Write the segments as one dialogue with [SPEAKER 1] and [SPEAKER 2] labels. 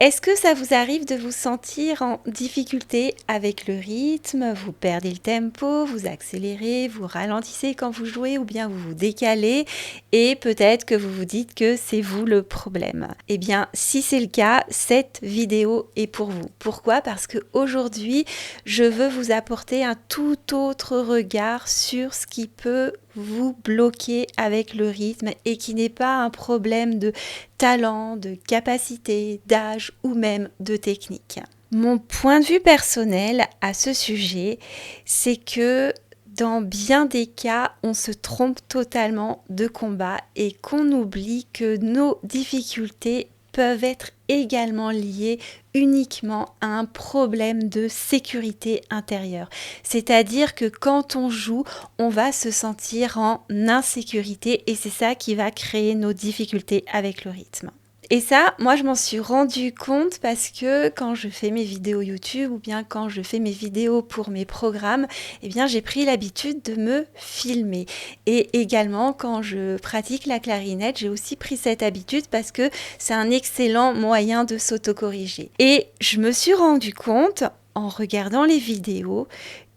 [SPEAKER 1] Est-ce que ça vous arrive de vous sentir en difficulté avec le rythme? Vous perdez le tempo, vous accélérez, vous ralentissez quand vous jouez ou bien vous vous décalez et peut-être que vous vous dites que c'est vous le problème. Eh bien, si c'est le cas, cette vidéo est pour vous. Pourquoi? Parce qu'aujourd'hui, je veux vous apporter un tout autre regard sur ce qui peut vous bloquer avec le rythme et qui n'est pas un problème de talent, de capacité, d'âge ou même de technique. Mon point de vue personnel à ce sujet, c'est que dans bien des cas, on se trompe totalement de combat et qu'on oublie que nos difficultés peuvent être également liées uniquement à un problème de sécurité intérieure. C'est-à-dire que quand on joue, on va se sentir en insécurité et c'est ça qui va créer nos difficultés avec le rythme. Et ça, moi, je m'en suis rendu compte parce que quand je fais mes vidéos YouTube ou bien quand je fais mes vidéos pour mes programmes, eh bien, j'ai pris l'habitude de me filmer. Et également, quand je pratique la clarinette, j'ai aussi pris cette habitude parce que c'est un excellent moyen de s'autocorriger. Et je me suis rendu compte, en regardant les vidéos,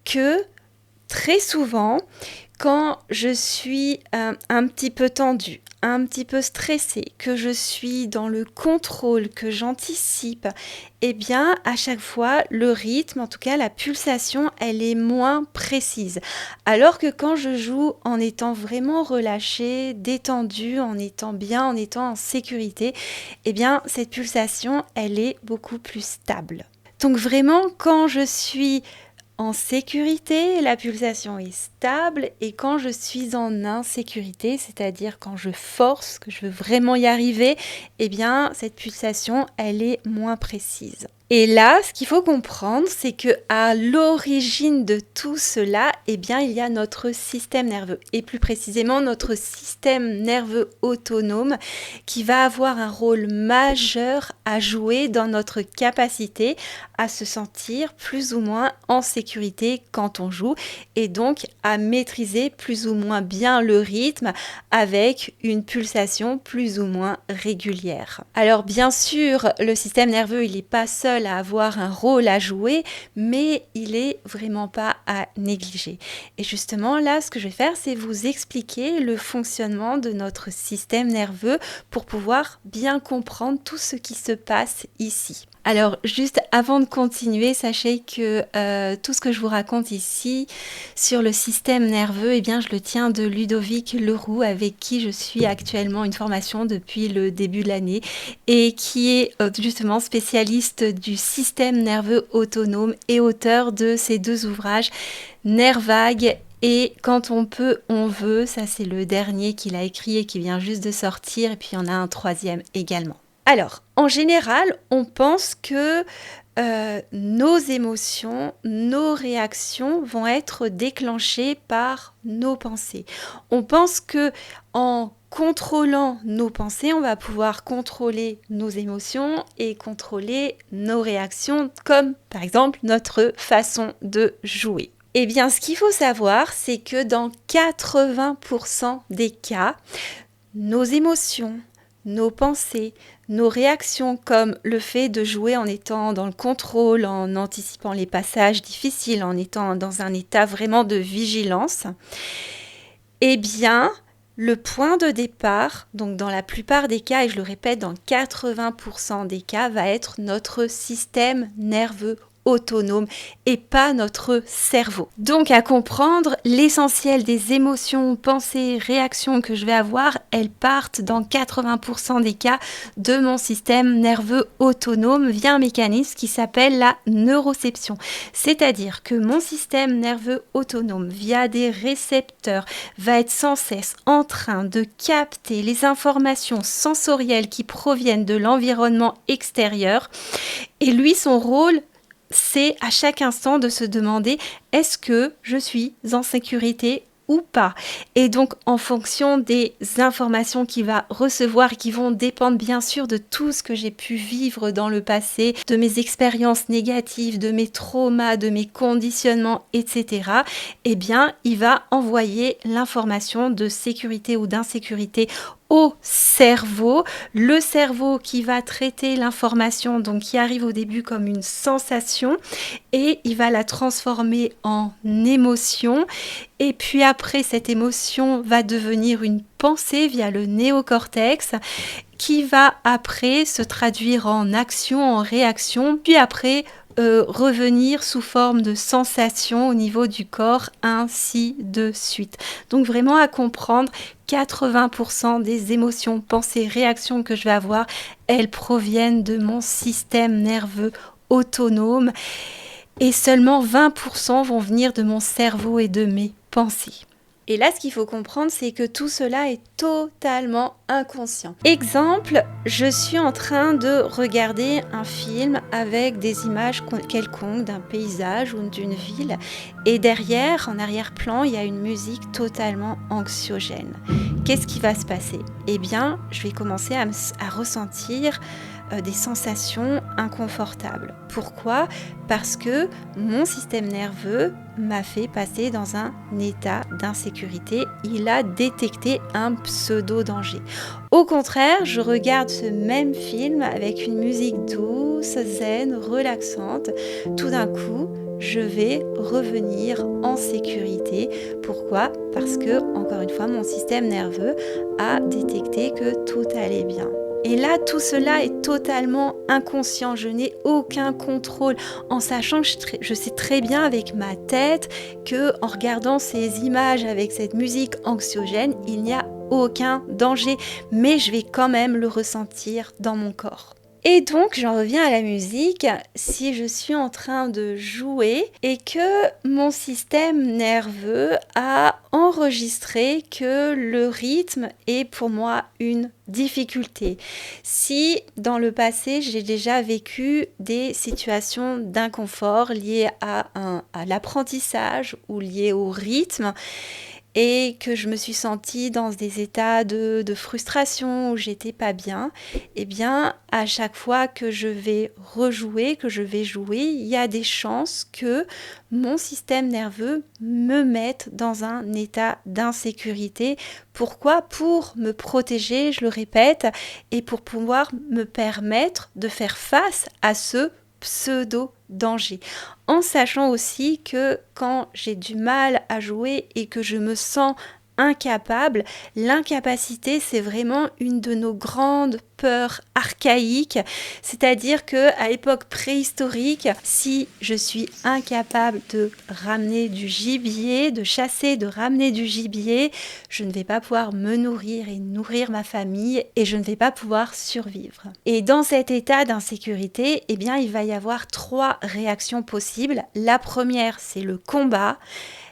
[SPEAKER 1] que très souvent, quand je suis un petit peu tendue, un petit peu stressée, que je suis dans le contrôle, que j'anticipe, eh bien, à chaque fois, le rythme, en tout cas la pulsation, elle est moins précise. Alors que quand je joue en étant vraiment relâchée, détendue, en étant bien, en étant en sécurité, eh bien, cette pulsation, elle est beaucoup plus stable. Donc vraiment, quand je suis en sécurité, la pulsation est stable et quand je suis en insécurité, c'est-à-dire quand je force, que je veux vraiment y arriver, eh bien cette pulsation, elle est moins précise. Et là, ce qu'il faut comprendre, c'est que à l'origine de tout cela, eh bien, il y a notre système nerveux et plus précisément notre système nerveux autonome qui va avoir un rôle majeur à jouer dans notre capacité à se sentir plus ou moins en sécurité quand on joue et donc à maîtriser plus ou moins bien le rythme avec une pulsation plus ou moins régulière. Alors bien sûr, le système nerveux, il n'est pas seul à avoir un rôle à jouer, mais il est vraiment pas à négliger. Et justement, là, ce que je vais faire, c'est vous expliquer le fonctionnement de notre système nerveux pour pouvoir bien comprendre tout ce qui se passe ici. Alors, juste avant de continuer, sachez que tout ce que je vous raconte ici sur le système nerveux, eh bien, je le tiens de Ludovic Leroux, avec qui je suis actuellement une formation depuis le début de l'année et qui est justement spécialiste du système nerveux autonome et auteur de ces deux ouvrages, Nerfs vagues et Quand on peut, on veut. Ça, c'est le dernier qu'il a écrit et qui vient juste de sortir. Et puis, il y en a un troisième également. Alors, en général, on pense que nos émotions, nos réactions vont être déclenchées par nos pensées. On pense que en contrôlant nos pensées, on va pouvoir contrôler nos émotions et contrôler nos réactions, comme par exemple notre façon de jouer. Eh bien, ce qu'il faut savoir, c'est que dans 80% des cas, nos émotions, nos pensées, nos réactions comme le fait de jouer en étant dans le contrôle, en anticipant les passages difficiles, en étant dans un état vraiment de vigilance, eh bien, le point de départ, donc dans la plupart des cas, et je le répète, dans 80% des cas, va être notre système nerveux autonome et pas notre cerveau. Donc à comprendre, l'essentiel des émotions, pensées, réactions que je vais avoir, elles partent dans 80% des cas de mon système nerveux autonome via un mécanisme qui s'appelle la neuroception. C'est-à-dire que mon système nerveux autonome, via des récepteurs, va être sans cesse en train de capter les informations sensorielles qui proviennent de l'environnement extérieur. Et lui, son rôle, c'est à chaque instant de se demander est-ce que je suis en sécurité ou pas. Et donc, en fonction des informations qu'il va recevoir, qui vont dépendre bien sûr de tout ce que j'ai pu vivre dans le passé, de mes expériences négatives, de mes traumas, de mes conditionnements, etc., eh bien, il va envoyer l'information de sécurité ou d'insécurité au cerveau, le cerveau qui va traiter l'information, donc qui arrive au début comme une sensation, et il va la transformer en émotion, et puis après cette émotion va devenir une pensée via le néocortex, qui va après se traduire en action, en réaction, puis après revenir sous forme de sensation au niveau du corps, ainsi de suite. Donc vraiment à comprendre, 80% des émotions, pensées, réactions que je vais avoir, elles proviennent de mon système nerveux autonome et seulement 20% vont venir de mon cerveau et de mes pensées. Et là, ce qu'il faut comprendre, c'est que tout cela est totalement inconscient. Exemple, je suis en train de regarder un film avec des images quelconques d'un paysage ou d'une ville, et derrière, en arrière-plan, il y a une musique totalement anxiogène. Qu'est-ce qui va se passer ? Eh bien, je vais commencer à ressentir des sensations inconfortables. Pourquoi ? Parce que mon système nerveux m'a fait passer dans un état d'insécurité. Il a détecté un pseudo-danger. Au contraire, je regarde ce même film avec une musique douce, zen, relaxante. Tout d'un coup, je vais revenir en sécurité. Pourquoi ? Parce que, encore une fois, mon système nerveux a détecté que tout allait bien. Et là, tout cela est totalement inconscient. Je n'ai aucun contrôle, en sachant que je sais très bien avec ma tête que, en regardant ces images avec cette musique anxiogène, il n'y a aucun danger, mais je vais quand même le ressentir dans mon corps. Et donc, j'en reviens à la musique. Si je suis en train de jouer et que mon système nerveux a enregistré que le rythme est pour moi une difficulté. Si dans le passé, j'ai déjà vécu des situations d'inconfort liées à l'apprentissage ou liées au rythme, et que je me suis sentie dans des états de frustration où j'étais pas bien, eh bien, à chaque fois que je vais rejouer, que je vais jouer, il y a des chances que mon système nerveux me mette dans un état d'insécurité. Pourquoi ? Pour me protéger, je le répète, et pour pouvoir me permettre de faire face à ce pseudo-danger. En sachant aussi que quand j'ai du mal à jouer et que je me sens incapable, l'incapacité, c'est vraiment une de nos grandes peurs archaïques, c'est-à-dire que à l'époque préhistorique, si je suis incapable de ramener du gibier, de chasser, de ramener du gibier, je ne vais pas pouvoir me nourrir et nourrir ma famille et je ne vais pas pouvoir survivre. Et dans cet état d'insécurité, eh bien, il va y avoir 3 réactions possibles. La première, c'est le combat.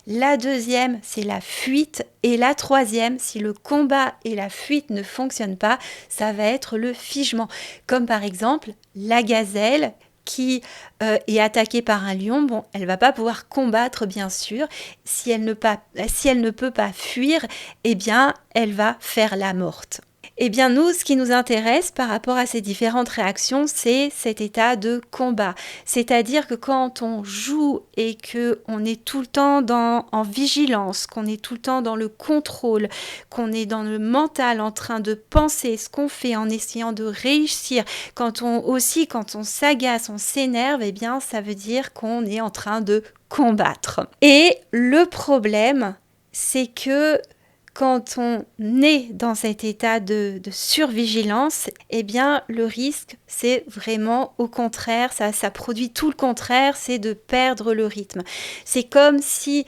[SPEAKER 1] La deuxième, c'est la fuite. Et la troisième, si le combat et la fuite ne fonctionnent pas, ça va être le figement. Comme par exemple, la gazelle qui est attaquée par un lion, bon, elle va pas pouvoir combattre, bien sûr. Si elle ne peut pas fuir, eh bien, elle va faire la morte. Eh bien, nous, ce qui nous intéresse par rapport à ces différentes réactions, c'est cet état de combat. C'est-à-dire que quand on joue et qu'on est tout le temps en vigilance, qu'on est tout le temps dans le contrôle, qu'on est dans le mental en train de penser ce qu'on fait en essayant de réussir, quand on s'agace, on s'énerve, eh bien, ça veut dire qu'on est en train de combattre. Et le problème, c'est que quand on est dans cet état de survigilance, eh bien, le risque, c'est vraiment au contraire, ça produit tout le contraire, c'est de perdre le rythme. C'est comme si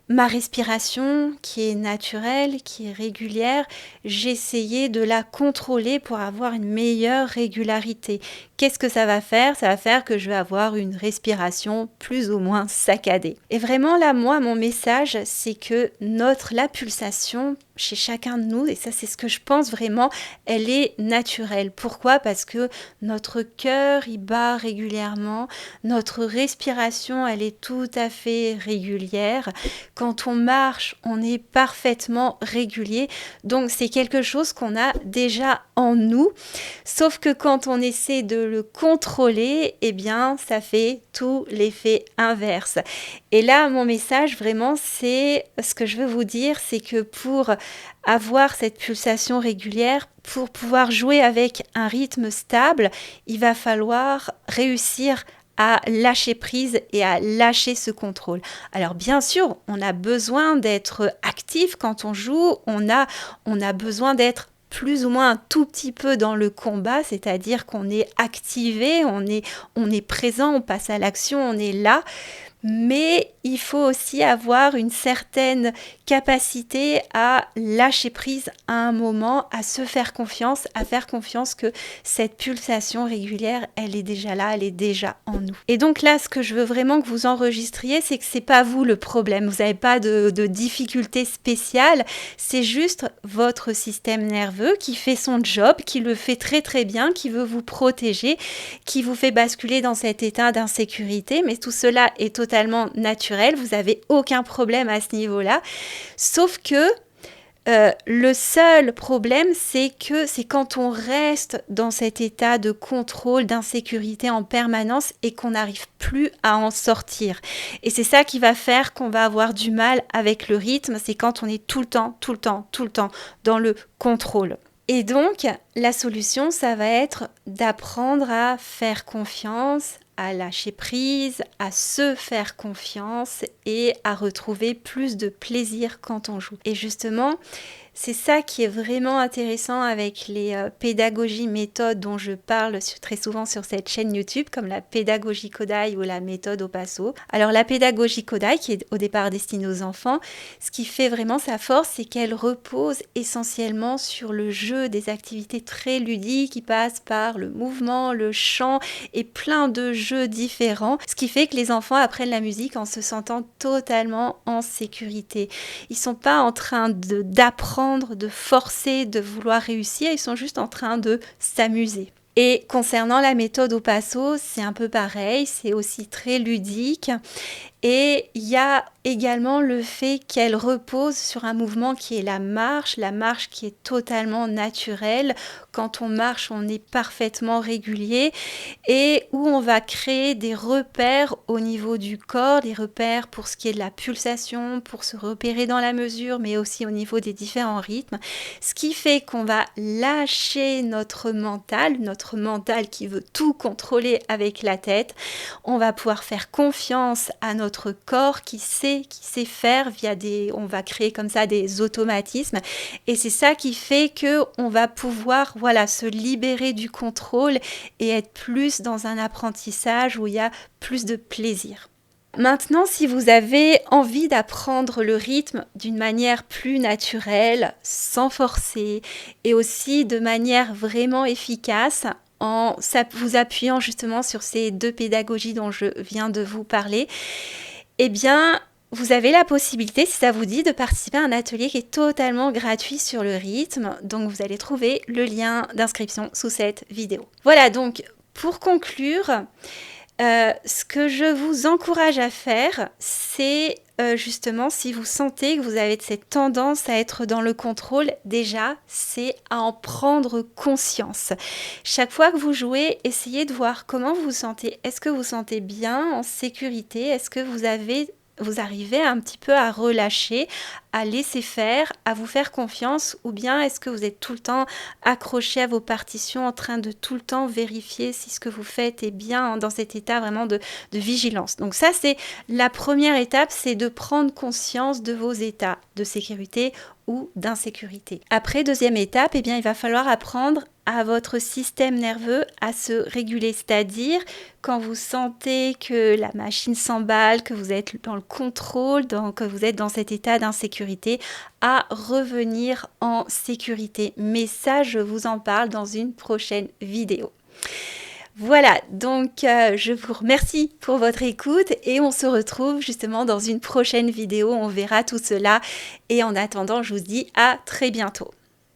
[SPEAKER 1] ma respiration, qui est naturelle, qui est régulière, j'essayais de la contrôler pour avoir une meilleure régularité. Qu'est-ce que ça va faire ? Ça va faire que je vais avoir une respiration plus ou moins saccadée. Et vraiment là, moi, mon message, c'est que la pulsation chez chacun de nous, et ça c'est ce que je pense vraiment, elle est naturelle. Pourquoi ? Parce que notre cœur, il bat régulièrement, notre respiration, elle est tout à fait régulière. Quand on marche, on est parfaitement régulier. Donc c'est quelque chose qu'on a déjà en nous. Sauf que quand on essaie de le contrôler, eh bien, ça fait tout l'effet inverse. Et là, mon message, vraiment, c'est ce que je veux vous dire, c'est que pour avoir cette pulsation régulière, pour pouvoir jouer avec un rythme stable, il va falloir réussir à lâcher prise et à lâcher ce contrôle. Alors bien sûr, on a besoin d'être actif quand on joue, on a besoin d'être plus ou moins un tout petit peu dans le combat, c'est-à-dire qu'on est activé, on est présent, on passe à l'action, on est là. Mais il faut aussi avoir une certaine capacité à lâcher prise à un moment, à se faire confiance, à faire confiance que cette pulsation régulière, elle est déjà là, elle est déjà en nous. Et donc là, ce que je veux vraiment que vous enregistriez, c'est que c'est pas vous le problème. Vous n'avez pas de difficulté spéciale. C'est juste votre système nerveux qui fait son job, qui le fait très très bien, qui veut vous protéger, qui vous fait basculer dans cet état d'insécurité. Mais tout cela est totalement naturel, vous n'avez aucun problème à ce niveau-là, sauf que le seul problème, c'est que c'est quand on reste dans cet état de contrôle, d'insécurité en permanence et qu'on n'arrive plus à en sortir. Et c'est ça qui va faire qu'on va avoir du mal avec le rythme, c'est quand on est tout le temps dans le contrôle. Et donc, la solution, ça va être d'apprendre à faire confiance, à lâcher prise, à se faire confiance et à retrouver plus de plaisir quand on joue. Et justement, c'est ça qui est vraiment intéressant avec les pédagogies méthodes dont je parle très souvent sur cette chaîne YouTube, comme la pédagogie Kodály ou la méthode Opasso. Alors la pédagogie Kodály, qui est au départ destinée aux enfants, ce qui fait vraiment sa force, c'est qu'elle repose essentiellement sur le jeu, des activités très ludiques qui passent par le mouvement, le chant et plein de jeux différents, ce qui fait que les enfants apprennent la musique en se sentant totalement en sécurité. Ils ne sont pas en train d'apprendre, de forcer, de vouloir réussir, ils sont juste en train de s'amuser. Et concernant la méthode Opasso, c'est un peu pareil, c'est aussi très ludique. Et il y a également le fait qu'elle repose sur un mouvement qui est la marche qui est totalement naturelle. Quand on marche, on est parfaitement régulier et où on va créer des repères au niveau du corps, des repères pour ce qui est de la pulsation, pour se repérer dans la mesure, mais aussi au niveau des différents rythmes. Ce qui fait qu'on va lâcher notre mental qui veut tout contrôler avec la tête. On va pouvoir faire confiance à notre corps qui sait faire on va créer comme ça des automatismes et c'est ça qui fait que on va pouvoir se libérer du contrôle et être plus dans un apprentissage où il y a plus de plaisir. Maintenant, si vous avez envie d'apprendre le rythme d'une manière plus naturelle, sans forcer et aussi de manière vraiment efficace, en vous appuyant justement sur ces deux pédagogies dont je viens de vous parler, eh bien, vous avez la possibilité, si ça vous dit, de participer à un atelier qui est totalement gratuit sur le rythme. Donc, vous allez trouver le lien d'inscription sous cette vidéo. Voilà, donc, pour conclure, ce que je vous encourage à faire, c'est justement, si vous sentez que vous avez cette tendance à être dans le contrôle, déjà, c'est à en prendre conscience. Chaque fois que vous jouez, essayez de voir comment vous vous sentez. Est-ce que vous vous sentez bien, en sécurité? Est-ce que vous arrivez un petit peu à relâcher, à laisser faire, à vous faire confiance, ou bien est-ce que vous êtes tout le temps accroché à vos partitions en train de tout le temps vérifier si ce que vous faites est bien dans cet état vraiment de vigilance. Donc ça, c'est la première étape, c'est de prendre conscience de vos états de sécurité ou d'insécurité. Après, deuxième étape, il va falloir apprendre à votre système nerveux à se réguler, c'est-à-dire quand vous sentez que la machine s'emballe, que vous êtes dans le contrôle, que vous êtes dans cet état d'insécurité, à revenir en sécurité. Mais ça, je vous en parle dans une prochaine vidéo. Voilà, donc je vous remercie pour votre écoute et on se retrouve justement dans une prochaine vidéo. On verra tout cela et en attendant, je vous dis à très bientôt.